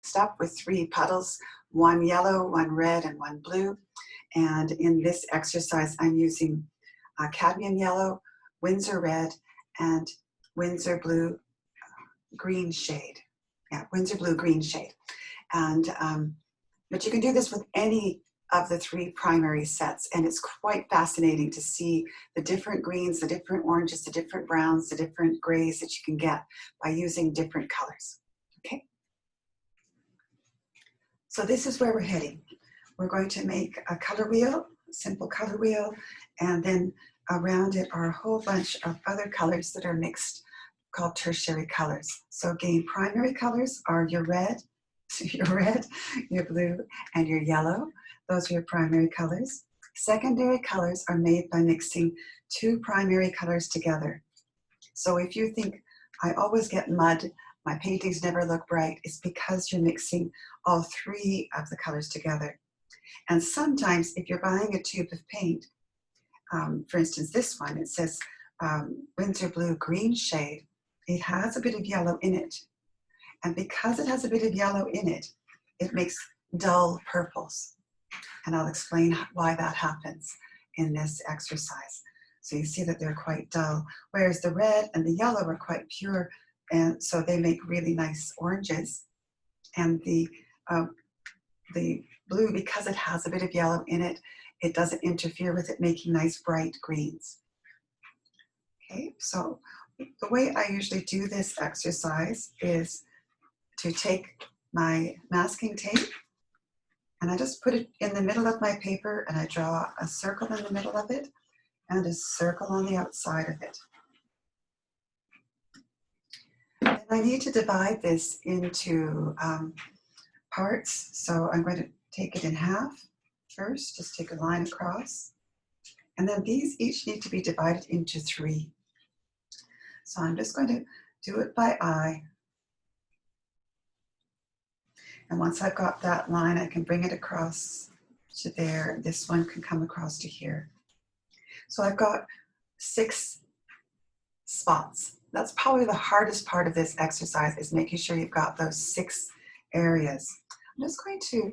mixed up with 3 puddles, 1 yellow, 1 red, and 1 blue. And in this exercise, I'm using cadmium yellow, Winsor red, and Winsor blue green shade. Yeah, Winsor blue green shade. And but you can do this with any of the 3 primary sets, and it's quite fascinating to see the different greens, the different oranges, the different browns, the different grays that you can get by using different colors. Okay. So this is where we're heading. We're going to make a color wheel, a simple color wheel, and then around it are a whole bunch of other colors that are mixed, called tertiary colors. So again, primary colors are your red, your blue, and your yellow. Those are your primary colors. Secondary colors are made by mixing 2 primary colors together. So if you think, I always get mud, my paintings never look bright, it's because you're mixing all 3 of the colors together. And sometimes if you're buying a tube of paint, for instance, this one, it says Winsor blue green shade, it has a bit of yellow in it. And because it has a bit of yellow in it, it makes dull purples. And I'll explain why that happens in this exercise. So you see that they're quite dull, whereas the red and the yellow are quite pure, and so they make really nice oranges. And the blue, because it has a bit of yellow in it, it doesn't interfere with it making nice bright greens. Okay, so the way I usually do this exercise is to take my masking tape and I just put it in the middle of my paper and I draw a circle in the middle of it and a circle on the outside of it. And I need to divide this into parts, so I'm going to take it in half first, just take a line across, and then these each need to be divided into 3. So I'm just going to do it by eye. And once I've got that line, I can bring it across to there. This one can come across to here. So I've got 6 spots. That's probably the hardest part of this exercise, is making sure you've got those 6 areas. I'm just going to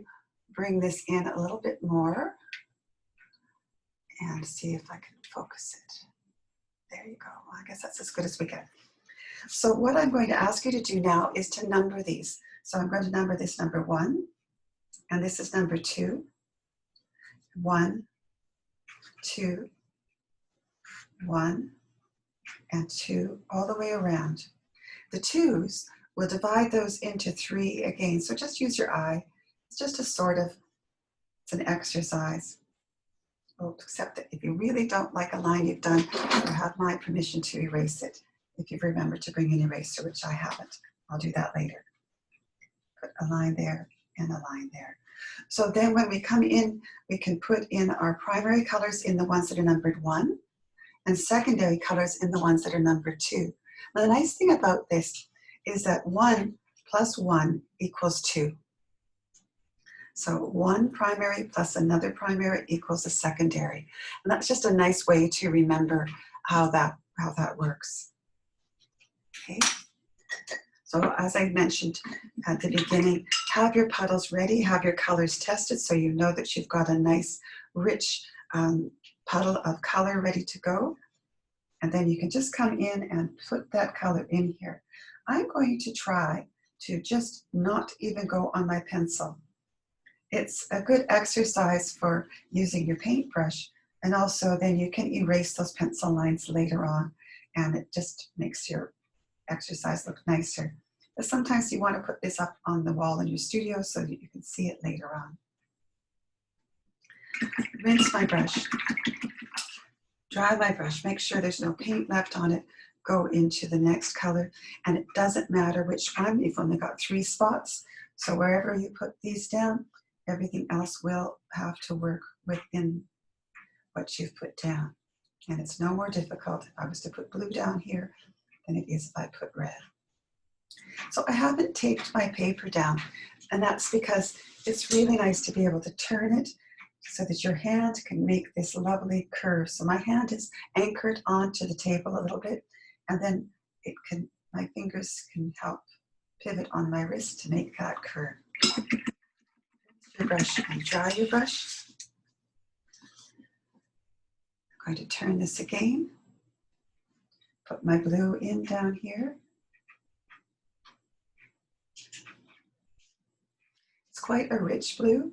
bring this in a little bit more and see if I can focus it. There you go. Well, I guess that's as good as we get. So what I'm going to ask you to do now is to number these. So I'm going to number this number 1, and this is number 2. 1, 2, 1, and 2, all the way around. The 2s, we'll divide those into 3 again. So just use your eye. It's just a sort of, it's an exercise. Well, except that if you really don't like a line you've done, you have my permission to erase it. If you've remembered to bring an eraser, which I haven't. I'll do that later. Put a line there and a line there. So then when we come in, we can put in our primary colors in the ones that are numbered 1, and secondary colors in the ones that are numbered 2. Now the nice thing about this is that 1 plus 1 equals 2. So 1 primary plus another primary equals a secondary. And that's just a nice way to remember how that works. Okay. So as I mentioned at the beginning, have your puddles ready, have your colors tested so you know that you've got a nice, rich puddle of color ready to go. And then you can just come in and put that color in here. I'm going to try to just not even go on my pencil. It's a good exercise for using your paintbrush, and also then you can erase those pencil lines later on, and it just makes your exercise look nicer. But sometimes you want to put this up on the wall in your studio so that you can see it later on. Rinse my brush. Dry my brush. Make sure there's no paint left on it. Go into the next color. And it doesn't matter which one. You've only got 3 spots. So wherever you put these down, everything else will have to work within what you've put down. And it's no more difficult if I was to put blue down here than it is if I put red. So I haven't taped my paper down, and that's because it's really nice to be able to turn it so that your hand can make this lovely curve. So my hand is anchored onto the table a little bit, and then my fingers can help pivot on my wrist to make that curve. Your brush and dry your brush. I'm going to turn this again. Put my blue in down here. It's quite a rich blue.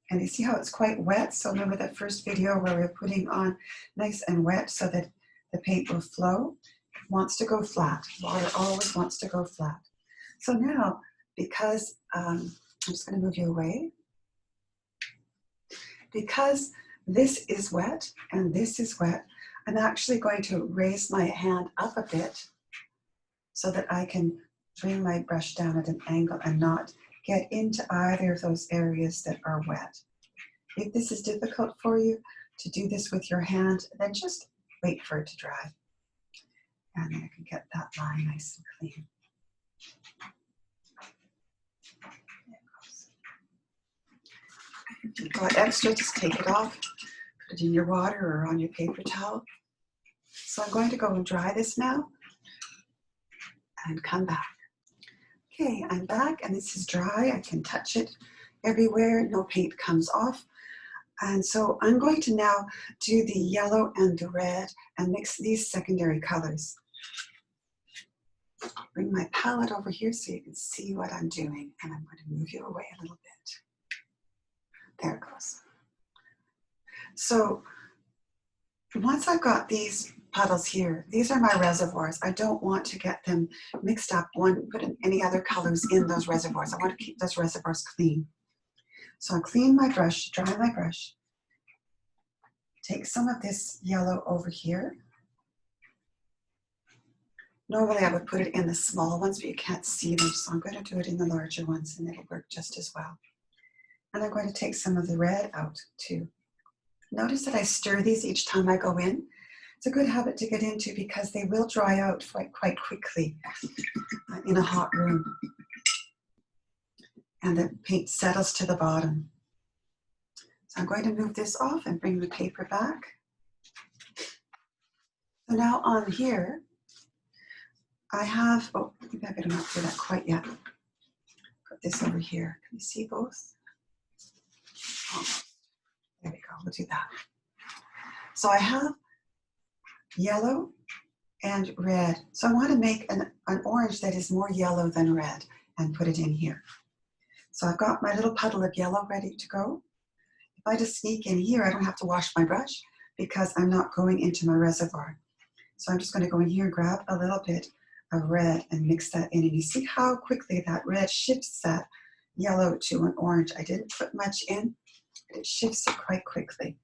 And you see how it's quite wet? So remember that first video where we're putting on nice and wet so that the paint will flow? It wants to go flat. Water always wants to go flat. So now, because, I'm just going to move you away. Because this is wet and this is wet, I'm actually going to raise my hand up a bit so that I can bring my brush down at an angle and not get into either of those areas that are wet. If this is difficult for you to do this with your hand, then just wait for it to dry. And then I can get that line nice and clean. There it goes. If you've got extra, just take it off, put it in your water or on your paper towel. So I'm going to go and dry this now and come back. Okay, I'm back and this is dry. I can touch it everywhere. No paint comes off. And so I'm going to now do the yellow and the red and mix these secondary colors. Bring my palette over here so you can see what I'm doing. And I'm going to move you away a little bit. There it goes. So once I've got these puddles here, these are my reservoirs. I don't want to get them mixed up, put any other colors in those reservoirs. I want to keep those reservoirs clean. So I'll clean my brush, dry my brush, take some of this yellow over here. Normally I would put it in the small ones, but you can't see them, so I'm going to do it in the larger ones and it'll work just as well. And I'm going to take some of the red out too. Notice that I stir these each time I go in. It's a good habit to get into because they will dry out quite quickly in a hot room. And the paint settles to the bottom. So I'm going to move this off and bring the paper back. So now on here, I have, oh, maybe I better not do that quite yet. Put this over here. Can you see both? Oh, there we go, we'll do that. So I have yellow and red. So I want to make an orange that is more yellow than red and put it in here. So I've got my little puddle of yellow ready to go. If I just sneak in here, I don't have to wash my brush because I'm not going into my reservoir. So I'm just going to go in here and grab a little bit of red and mix that in. And you see how quickly that red shifts that yellow to an orange. I didn't put much in, but it shifts it quite quickly.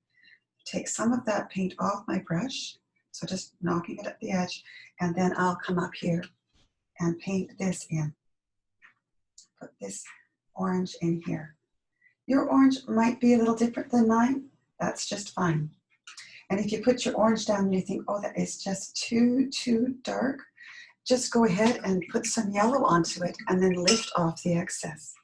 Take some of that paint off my brush. So just knocking it at the edge. And then I'll come up here and paint this in. Put this orange in here. Your orange might be a little different than mine. That's just fine. And if you put your orange down and you think, oh, that is just too dark, just go ahead and put some yellow onto it and then lift off the excess.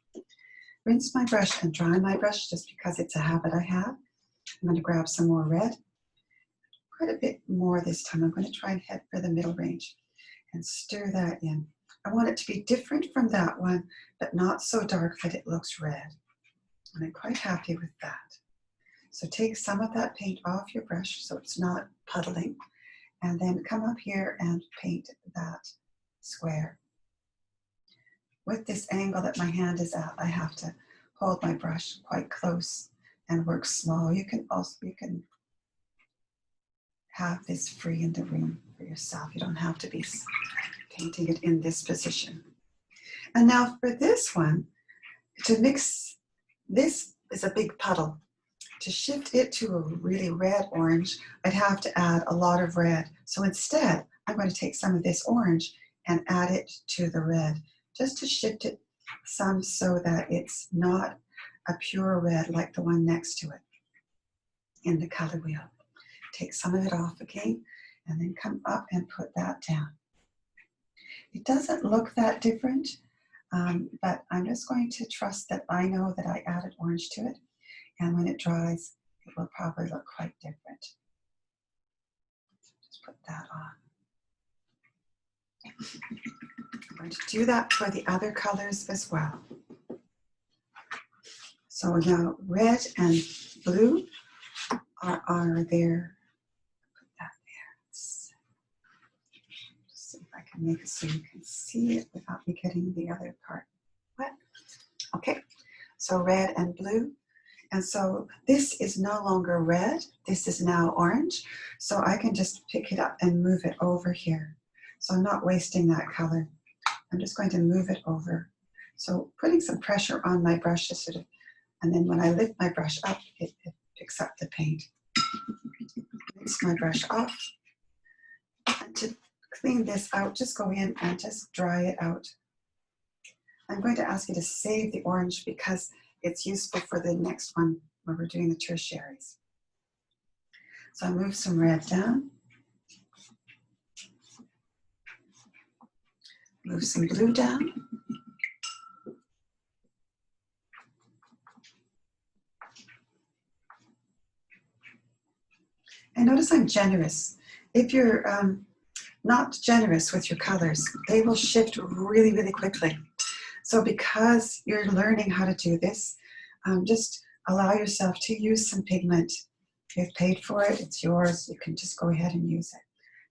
Rinse my brush and dry my brush just because it's a habit I have. I'm going to grab some more red. Quite a bit more this time. I'm going to try and head for the middle range and stir that in. I want it to be different from that one, but not so dark that it looks red. And I'm quite happy with that. So take some of that paint off your brush so it's not puddling, and then come up here and paint that square. With this angle that my hand is at, I have to hold my brush quite close and work slow. You can have this free in the room for yourself. You don't have to be painting it in this position. And now for this one, to mix, this is a big puddle. To shift it to a really red orange, I'd have to add a lot of red. So instead, I'm going to take some of this orange and add it to the red, just to shift it some so that it's not a pure red like the one next to it in the color wheel. Take some of it off again, and then come up and put that down. It doesn't look that different, but I'm just going to trust that I know that I added orange to it. And when it dries, it will probably look quite different. Just put that on. I'm going And do that for the other colors as well. So now red and blue are there. Put that there. Let's see if I can make it so you can see it without me getting the other part wet. Okay, so red and blue. And so this is no longer red, this is now orange. So I can just pick it up and move it over here. So I'm not wasting that color. I'm just going to move it over. So putting some pressure on my brush to sort of, and then when I lift my brush up, it picks up the paint. Rinse my brush off. And to clean this out, just go in and just dry it out. I'm going to ask you to save the orange because it's useful for the next one where we're doing the tertiaries. So I move some red down. Move some blue down. And notice I'm generous. If you're not generous with your colors, they will shift really, really quickly. So because you're learning how to do this, just allow yourself to use some pigment. You've paid for it, it's yours, you can just go ahead and use it.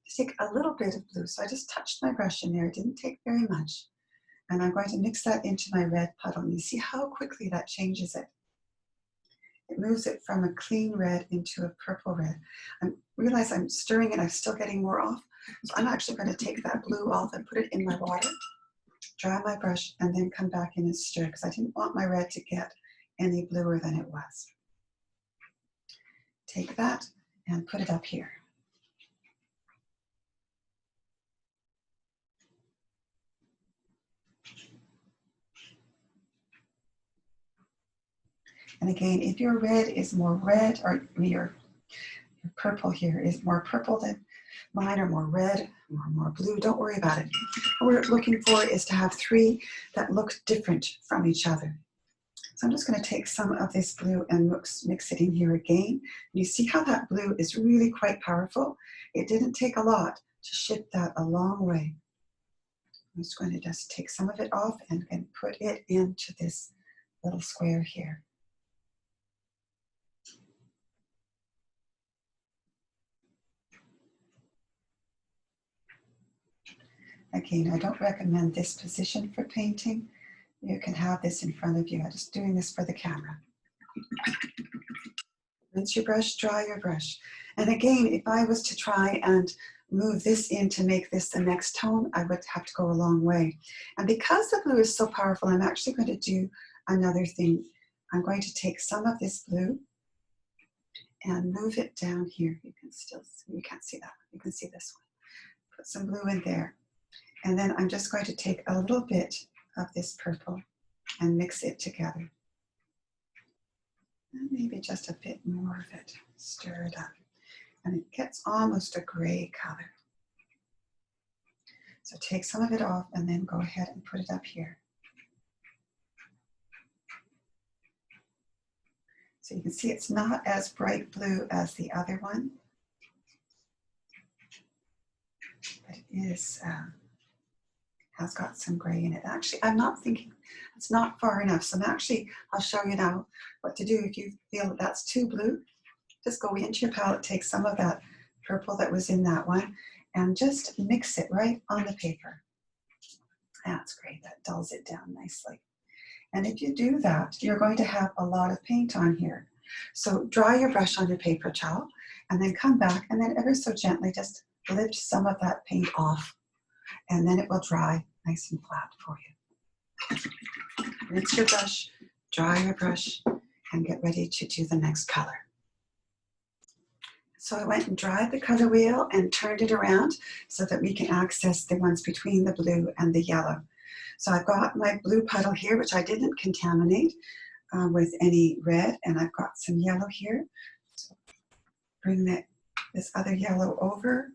Just take a little bit of blue. So I just touched my brush in there, it didn't take very much. And I'm going to mix that into my red puddle. And you see how quickly that changes it. It moves it from a clean red into a purple red. I realize I'm stirring it, I'm still getting more off. So I'm actually going to take that blue off and put it in my water, dry my brush, and then come back in and stir because I didn't want my red to get any bluer than it was. Take that and put it up here. And again, if your red is more red, or your purple here is more purple than mine, or more red, or more blue, don't worry about it. What we're looking for is to have three that look different from each other. So I'm just going to take some of this blue and mix it in here again. You see how that blue is really quite powerful? It didn't take a lot to shift that a long way. I'm just going to just take some of it off and put it into this little square here. Again, I don't recommend this position for painting. You can have this in front of you. I'm just doing this for the camera. Rinse your brush, dry your brush. And again, if I was to try and move this in to make this the next tone, I would have to go a long way. And because the blue is so powerful, I'm actually going to do another thing. I'm going to take some of this blue and move it down here. You can still see, you can't see that one. You can see this one. Put some blue in there. And then I'm just going to take a little bit of this purple and mix it together. And maybe just a bit more of it. Stir it up. And it gets almost a gray color. So take some of it off and then go ahead and put it up here. So you can see it's not as bright blue as the other one. But it is, has got some gray in it. Actually, I'm not thinking it's not far enough. So I'll show you now what to do if you feel that that's too blue. Just go into your palette, take some of that purple that was in that one, and just mix it right on the paper. That's great, that dulls it down nicely. And if you do that, you're going to have a lot of paint on here. So dry your brush on your paper towel, and then come back, and then ever so gently just lift some of that paint off, and then it will dry nice and flat for you. Rinse your brush, dry your brush, and get ready to do the next color. So I went and dried the color wheel and turned it around so that we can access the ones between the blue and the yellow. So I've got my blue puddle here, which I didn't contaminate with any red, and I've got some yellow here. So bring this other yellow over.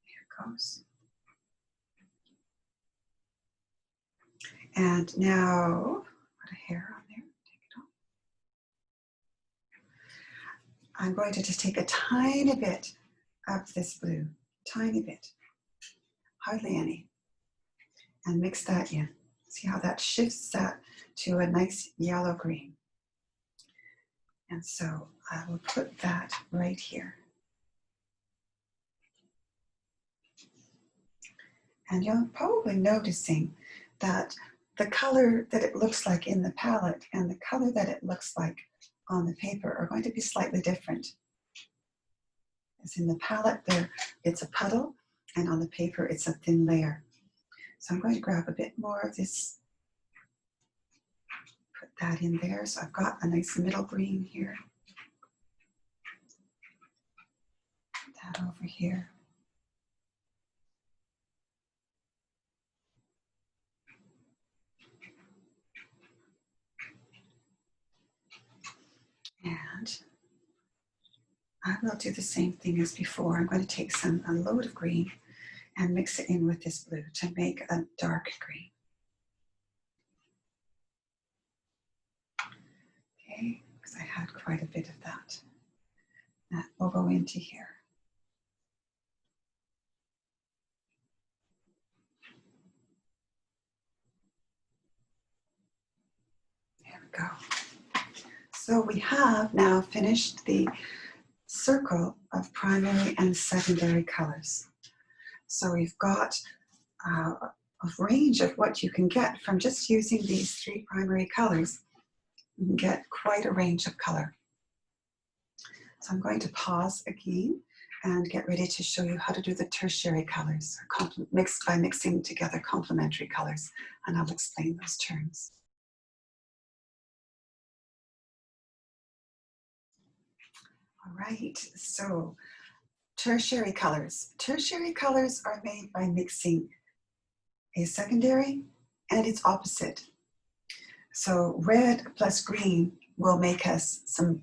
Here it goes. And now, got a hair on there. Take it off. I'm going to just take a tiny bit of this blue, tiny bit, hardly any. and mix that in. See how that shifts that to a nice yellow green. And so I will put that right here. And you're probably noticing that the color that it looks like in the palette and the color that it looks like on the paper are going to be slightly different. As in the palette there, it's a puddle, and on the paper it's a thin layer. So I'm going to grab a bit more of this, put that in there. So I've got a nice middle green here. Put that over here. And I will do the same thing as before. I'm going to take a load of green and mix it in with this blue to make a dark green. Okay, because I had quite a bit of that. That will go into here. There we go. So we have now finished the circle of primary and secondary colors. So we've got a range of what you can get from just using these three primary colors. You can get quite a range of color. So I'm going to pause again and get ready to show you how to do the tertiary colors, mixed by mixing together complementary colors, and I'll explain those terms. All right, so tertiary colors. Tertiary colors are made by mixing a secondary and its opposite. So red plus green will make us some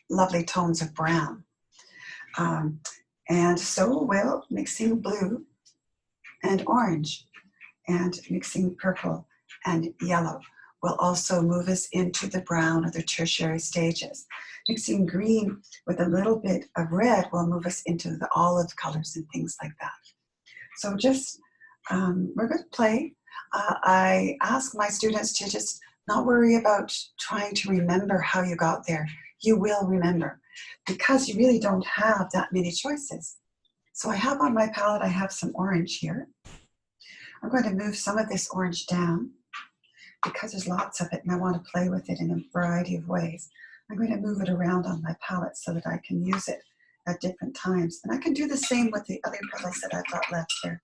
lovely tones of brown. And so will mixing blue and orange and mixing purple and yellow will also move us into the brown or the tertiary stages. Mixing green with a little bit of red will move us into the olive colors and things like that. So just, we're going to play. I ask my students to just not worry about trying to remember how you got there. You will remember because you really don't have that many choices. So I have on my palette, I have some orange here. I'm going to move some of this orange down because there's lots of it and I want to play with it in a variety of ways. I'm going to move it around on my palette so that I can use it at different times. And I can do the same with the other petals that I've got left there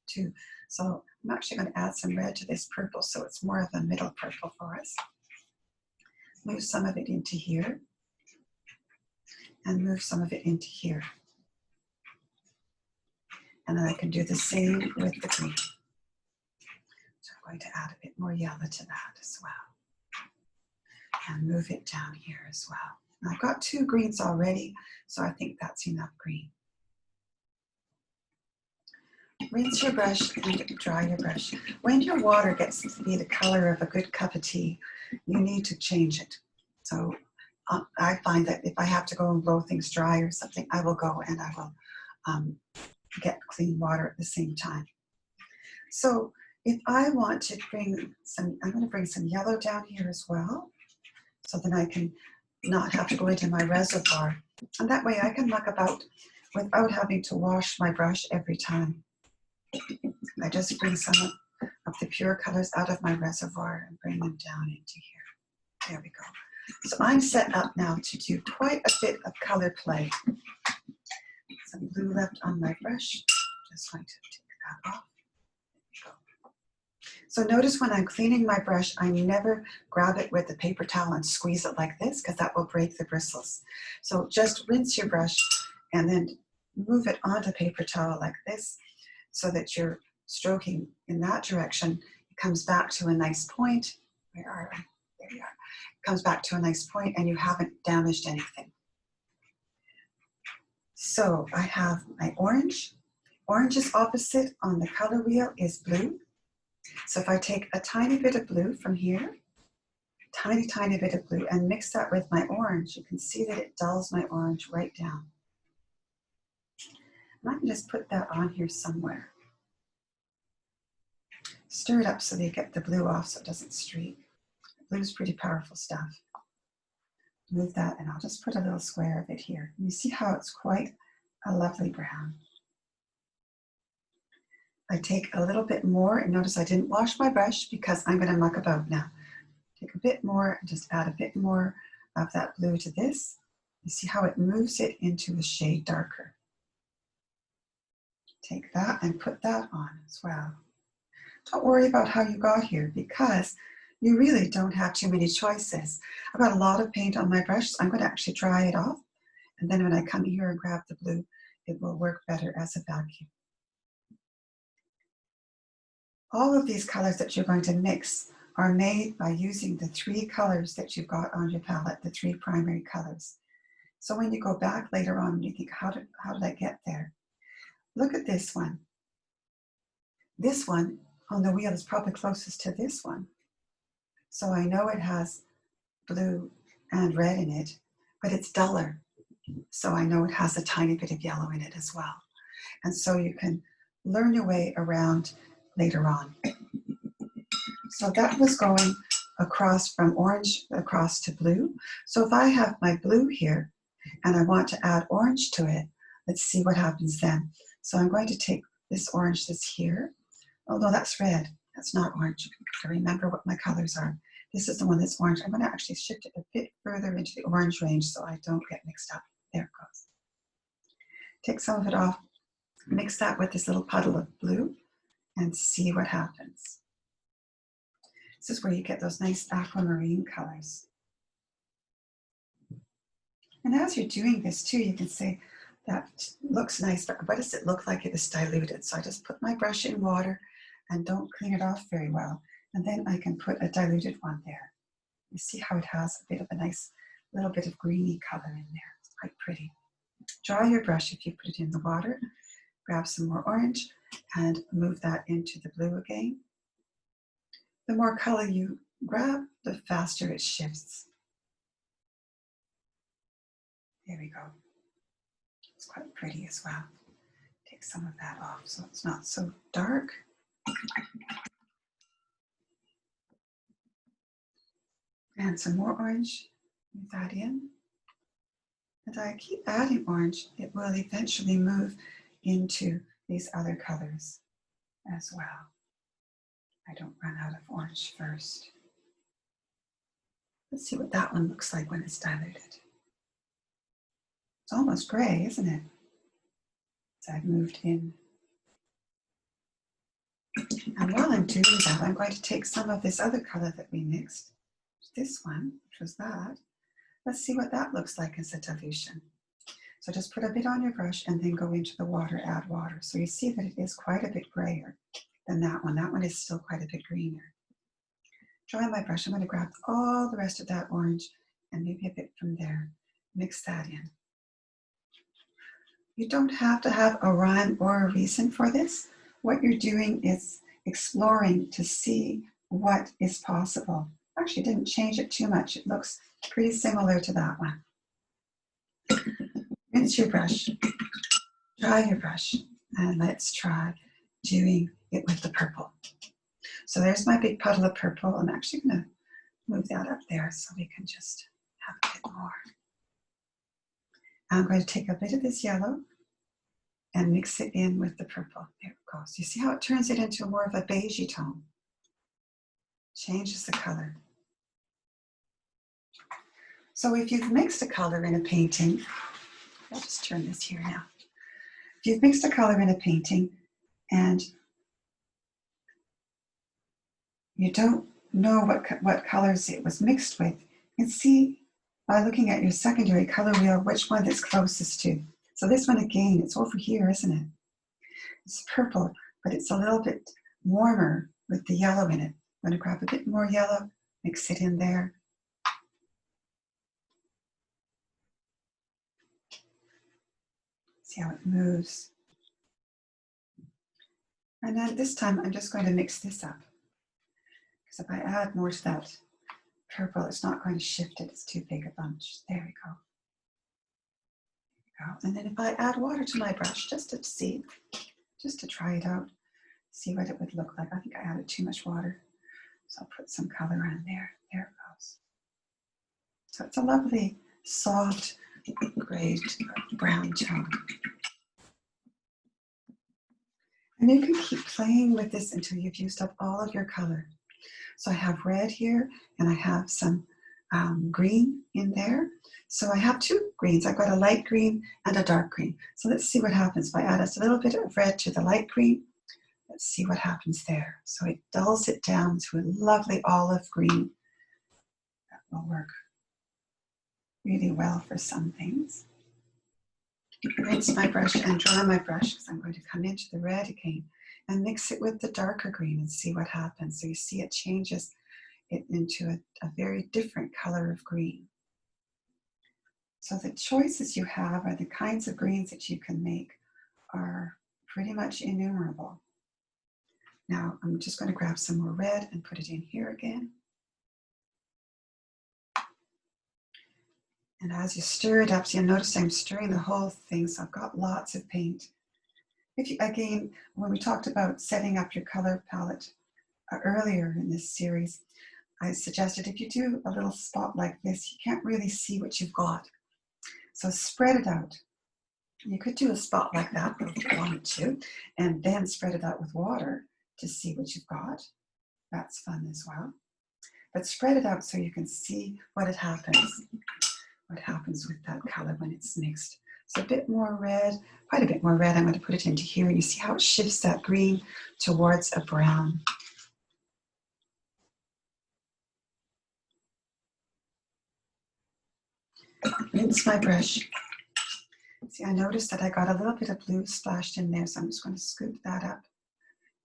too. So I'm actually going to add some red to this purple so it's more of a middle purple for us. Move some of it into here and move some of it into here. And then I can do the same with the green. So I'm going to add a bit more yellow to that as well. And move it down here as well. And I've got 2 greens already, so I think that's enough green. Rinse your brush and dry your brush. When your water gets to be the color of a good cup of tea, you need to change it. So I find that if I have to go and blow things dry or something, I will go and I will get clean water at the same time. So if I want to bring some, I'm going to bring some yellow down here as well, so that I can not have to go into my reservoir. And that way I can muck about without having to wash my brush every time. I just bring some of the pure colors out of my reservoir and bring them down into here. There we go. So I'm set up now to do quite a bit of color play. Some blue left on my brush. Just going to take that off. So notice when I'm cleaning my brush, I never grab it with a paper towel and squeeze it like this because that will break the bristles. So just rinse your brush and then move it onto paper towel like this so that you're stroking in that direction. It comes back to a nice point. Where are I? There we are. It comes back to a nice point and you haven't damaged anything. So I have my orange. Orange's opposite on the color wheel is blue. So if I take a tiny bit of blue from here, tiny bit of blue, and mix that with my orange, you can see that it dulls my orange right down. And I can just put that on here somewhere. Stir it up so that you get the blue off so it doesn't streak. Blue is pretty powerful stuff. Move that, and I'll just put a little square of it here. You see how it's quite a lovely brown. I take a little bit more, and notice I didn't wash my brush because I'm going to muck about now. Take a bit more and just add a bit more of that blue to this. You see how it moves it into a shade darker. Take that and put that on as well. Don't worry about how you got here because you really don't have too many choices. I've got a lot of paint on my brush, so I'm going to actually dry it off. And then when I come here and grab the blue, it will work better as a vacuum. All of these colors that you're going to mix are made by using the 3 colors that you've got on your palette, the 3 primary colors. So when you go back later on and you think, how did I get there? Look at this one. This one on the wheel is probably closest to this one. So I know it has blue and red in it, but it's duller. So I know it has a tiny bit of yellow in it as well. And so you can learn your way around later on. So that was going across from orange across to blue. So if I have my blue here and I want to add orange to it, let's see what happens then. So I'm going to take this orange that's here. Oh no, that's red. That's not orange. I remember what my colors are. This is the one that's orange. I'm going to actually shift it a bit further into the orange range so I don't get mixed up. There it goes. Take some of it off, mix that with this little puddle of blue, and see what happens. This is where you get those nice aquamarine colors. And as you're doing this too, you can say, that looks nice, but what does it look like it is diluted? So I just put my brush in water and don't clean it off very well. And then I can put a diluted one there. You see how it has a bit of a nice little bit of greeny color in there. It's quite pretty. Dry your brush if you put it in the water. Grab some more orange and move that into the blue again. The more color you grab, the faster it shifts. There we go. It's quite pretty as well. Take some of that off so it's not so dark. And some more orange, move that in. And I keep adding orange, it will eventually move into these other colors as well. I don't run out of orange first. Let's see what that one looks like when it's diluted. It's almost gray, isn't it? So I've moved in. And while I'm doing that, I'm going to take some of this other color that we mixed, this one, which was that. Let's see what that looks like as a dilution. So just put a bit on your brush and then go into the water, add water. So you see that it is quite a bit grayer than that one. That one is still quite a bit greener. Dry my brush. I'm going to grab all the rest of that orange and maybe a bit from there. Mix that in. You don't have to have a rhyme or a reason for this. What you're doing is exploring to see what is possible. Actually, didn't change it too much. It looks pretty similar to that one. Rinse your brush, dry your brush, and let's try doing it with the purple. So there's my big puddle of purple. I'm actually going to move that up there so we can just have a bit more. I'm going to take a bit of this yellow and mix it in with the purple. There it goes. You see how it turns it into more of a beigey tone? Changes the color. So if you've mixed a color in a painting, I'll just turn this here now. If you've mixed a color in a painting and you don't know what colors it was mixed with, you can see by looking at your secondary color wheel which one it's closest to. So this one again, it's over here, isn't it? It's purple, but it's a little bit warmer with the yellow in it. I'm going to grab a bit more yellow, mix it in there. See how it moves. And then this time I'm just going to mix this up. Because if I add more to that purple, it's not going to shift it. It's too big a bunch. There we go. There we go. And then if I add water to my brush, just to see, just to try it out, See what it would look like. I think I added too much water. So I'll put some color on there. There it goes. So it's a lovely, soft, gray brown tone. And you can keep playing with this until you've used up all of your color. So I have red here, and I have some green in there. So I have two greens. I've got a light green and a dark green. So let's see what happens if I add a little bit of red to the light green. Let's see what happens there. So it dulls it down to a lovely olive green. That will work really well for some things. Rinse my brush and dry my brush because I'm going to come into the red again and mix it with the darker green and see what happens. So you see it changes it into a very different color of green. So the choices you have are the kinds of greens that you can make are pretty much innumerable. Now I'm just going to grab some more red and put it in here again. And as you stir it up, so you'll notice I'm stirring the whole thing, so I've got lots of paint. If you, again, when we talked about setting up your color palette earlier in this series, I suggested if you do a little spot like this, you can't really see what you've got. So spread it out. You could do a spot like that if you wanted to, and then spread it out with water to see what you've got. That's fun as well. But spread it out so you can see what happens with that color when it's mixed. So a bit more red, quite a bit more red. I'm going to put it into here, and you see how it shifts that green towards a brown. Rinse my brush. See, I noticed that I got a little bit of blue splashed in there, so I'm just going to scoop that up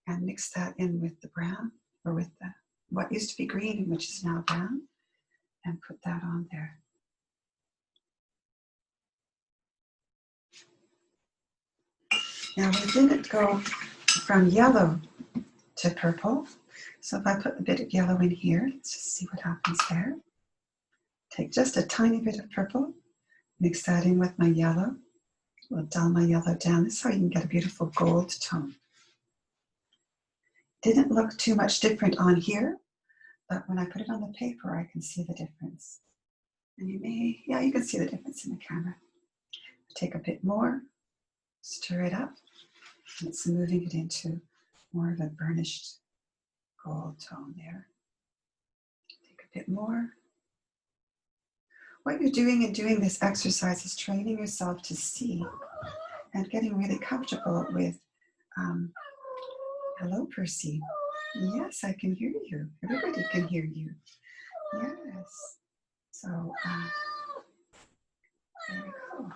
and mix that in with the brown, or with the what used to be green, which is now brown, and put that on there. Now we didn't go from yellow to purple, so if I put a bit of yellow in here, let's just see what happens there. Take just a tiny bit of purple, mix that in with my yellow. We'll dull my yellow down. This is how you can get a beautiful gold tone. Didn't look too much different on here, but when I put it on the paper, I can see the difference. And you can see the difference in the camera. Take a bit more, stir it up, and it's moving it into more of a burnished gold tone there. Take a bit more. What you're doing in doing this exercise is training yourself to see and getting really comfortable with, hello, Percy. Yes, I can hear you. Everybody can hear you. Yes. So, there we go.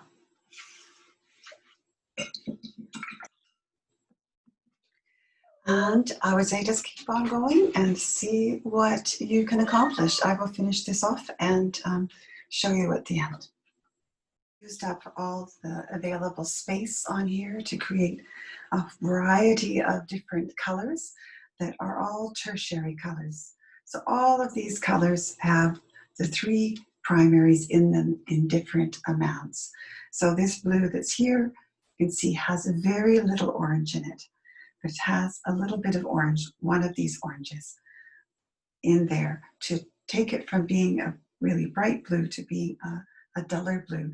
And I would say just keep on going and see what you can accomplish. I will finish this off and show you at the end. Used up all the available space on here to create a variety of different colors that are all tertiary colors. So all of these colors have the three primaries in them in different amounts. So this blue that's here, you can see has very little orange in it. It has a little bit of orange, one of these oranges in there to take it from being a really bright blue to being a duller blue.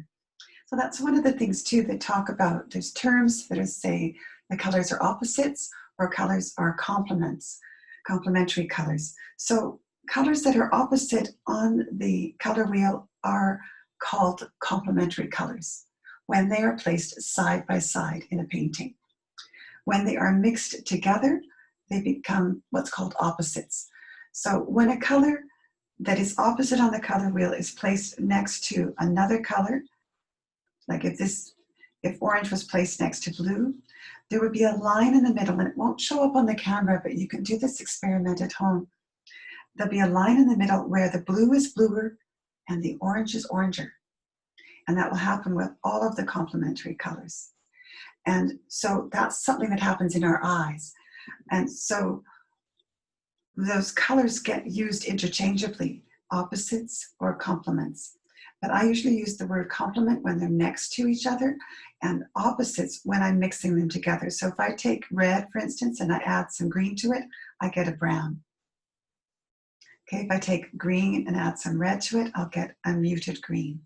So that's one of the things too they talk about. There's terms that are say the colors are opposites or colors are complements, complementary colors. So colors that are opposite on the color wheel are called complementary colors when they are placed side by side in a painting. When they are mixed together, they become what's called opposites. So when a color that is opposite on the color wheel is placed next to another color, like if orange was placed next to blue, there would be a line in the middle, and it won't show up on the camera, but you can do this experiment at home. There'll be a line in the middle where the blue is bluer and the orange is oranger. And that will happen with all of the complementary colors. And so that's something that happens in our eyes. And so those colors get used interchangeably, opposites or complements. But I usually use the word complement when they're next to each other and opposites when I'm mixing them together. So if I take red, for instance, and I add some green to it, I get a brown. Okay, if I take green and add some red to it, I'll get a muted green.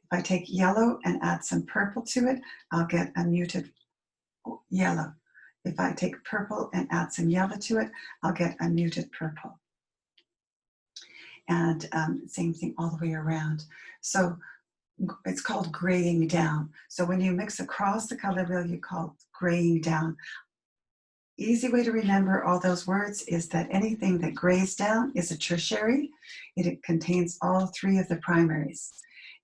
If I take yellow and add some purple to it, I'll get a muted yellow. If I take purple and add some yellow to it, I'll get a muted purple. And same thing all the way around. So it's called graying down. So when you mix across the color wheel, you call it graying down. Easy way to remember all those words is that anything that grays down is a tertiary. It contains all three of the primaries.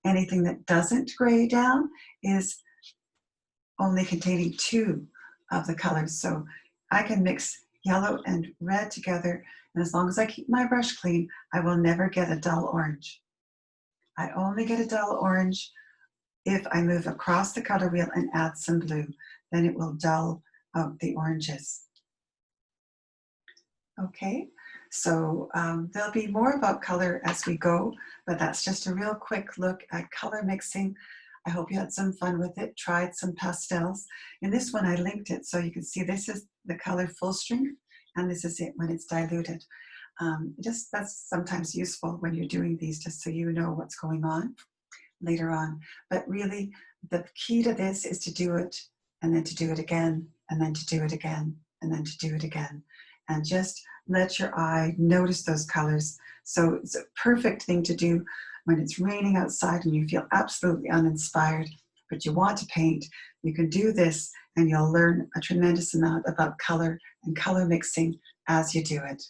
Anything that doesn't gray down is only containing two of the colors. So I can mix yellow and red together, and as long as I keep my brush clean, I will never get a dull orange. I only get a dull orange if I move across the color wheel and add some blue. Then it will dull out the oranges. Okay, so there'll be more about color as we go, but that's just a real quick look at color mixing. I hope you had some fun with it, tried some pastels. In this one, I linked it so you can see this is the color full strength, and this is it when it's diluted. That's sometimes useful when you're doing these, just so you know what's going on later on. But really, the key to this is to do it, and then to do it again, and then to do it again, and then to do it again. And just let your eye notice those colors. So it's a perfect thing to do when it's raining outside and you feel absolutely uninspired, but you want to paint. You can do this and you'll learn a tremendous amount about color and color mixing as you do it.